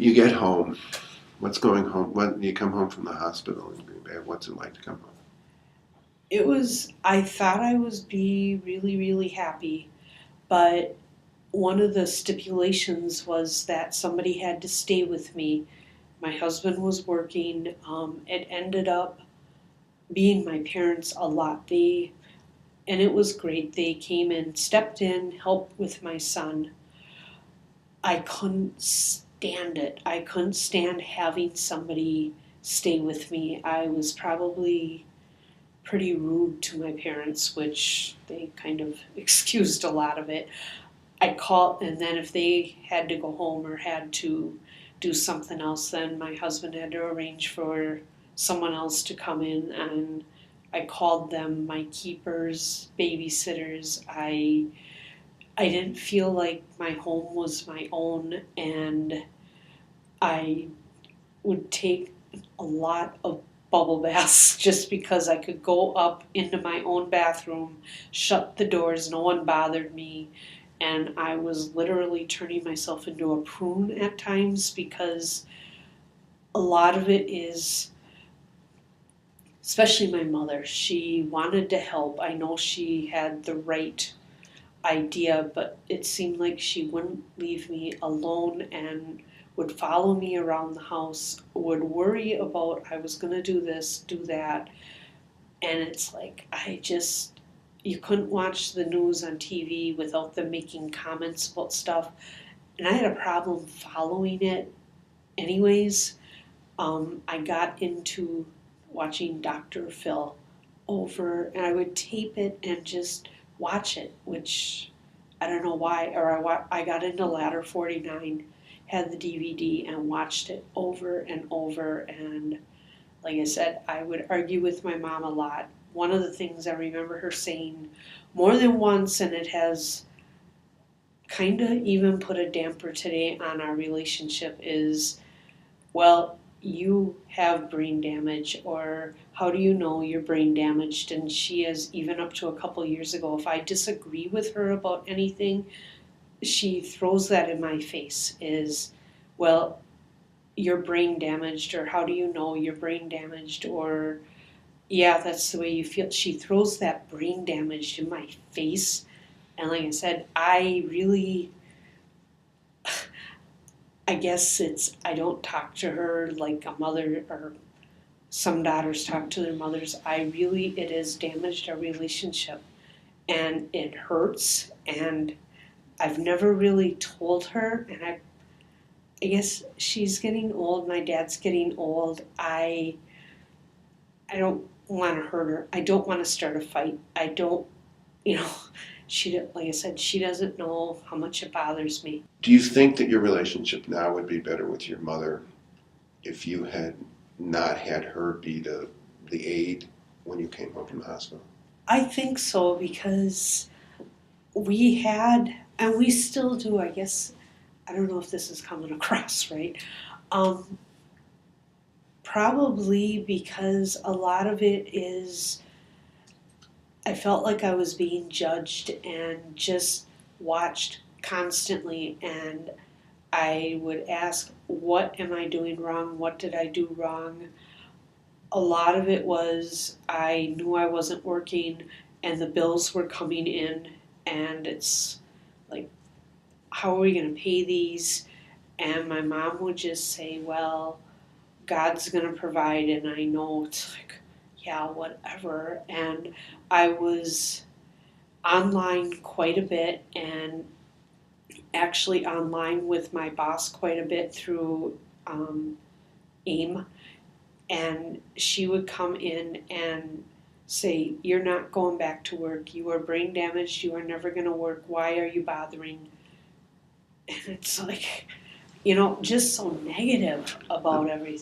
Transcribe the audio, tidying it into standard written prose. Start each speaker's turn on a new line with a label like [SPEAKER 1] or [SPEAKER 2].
[SPEAKER 1] You get home. What's going home? When you come home from the hospital in Green Bay, what's it like to come home?
[SPEAKER 2] I thought I was be really, really happy, but one of the stipulations was that somebody had to stay with me. My husband was working. It ended up being my parents a lot. And it was great. They came in, stepped in, helped with my son. I couldn't stand it. I couldn't stand having somebody stay with me. I was probably pretty rude to my parents, which they kind of excused a lot of it. I called, and then if they had to go home or had to do something else, then my husband had to arrange for someone else to come in, and I called them my keepers, babysitters. I didn't feel like my home was my own, and I would take a lot of bubble baths just because I could go up into my own bathroom, shut the doors, no one bothered me, and I was literally turning myself into a prune at times because a lot of it is, especially my mother, she wanted to help. I know she had the right idea, but it seemed like she wouldn't leave me alone and would follow me around the house, would worry about I was going to do this, do that. And it's like, you couldn't watch the news on TV without them making comments about stuff. And I had a problem following it anyways. I got into watching Dr. Phil over, and I would tape it and just watch it, which I don't know why. I got into Ladder 49, had the DVD, and watched it over and over. And like I said, I would argue with my mom a lot. One of the things I remember her saying more than once, and it has kind of even put a damper today on our relationship, is, well, you have brain damage, or how do you know you're brain damaged? And she is, even up to a couple years ago, if I disagree with her about anything, she throws that in my face, is, well, you're brain damaged, or how do you know you're brain damaged, or yeah, that's the way you feel. She throws that brain damage in my face. And like I said, I guess I don't talk to her like a mother, or some daughters talk to their mothers. It has damaged our relationship, and it hurts. And I've never really told her, and I guess she's getting old. My dad's getting old. I don't want to hurt her. I don't want to start a fight. I don't, you know, like I said, she doesn't know how much it bothers me.
[SPEAKER 1] Do you think that your relationship now would be better with your mother if you had not had her be the aide when you came home from the hospital?
[SPEAKER 2] I think so, because we had, and we still do, I guess, I don't know if this is coming across right. Um, Probably because a lot of it is, I felt like I was being judged and just watched constantly, and I would ask, what am I doing wrong? What did I do wrong? A lot of it was I knew I wasn't working and the bills were coming in, and it's like, how are we going to pay these? And my mom would just say, well, God's going to provide. And I know it's like, yeah, whatever. And I was online quite a bit, and actually online with my boss quite a bit through AIM. And she would come in and say, you're not going back to work. You are brain damaged. You are never going to work. Why are you bothering? And it's like, just so negative about everything.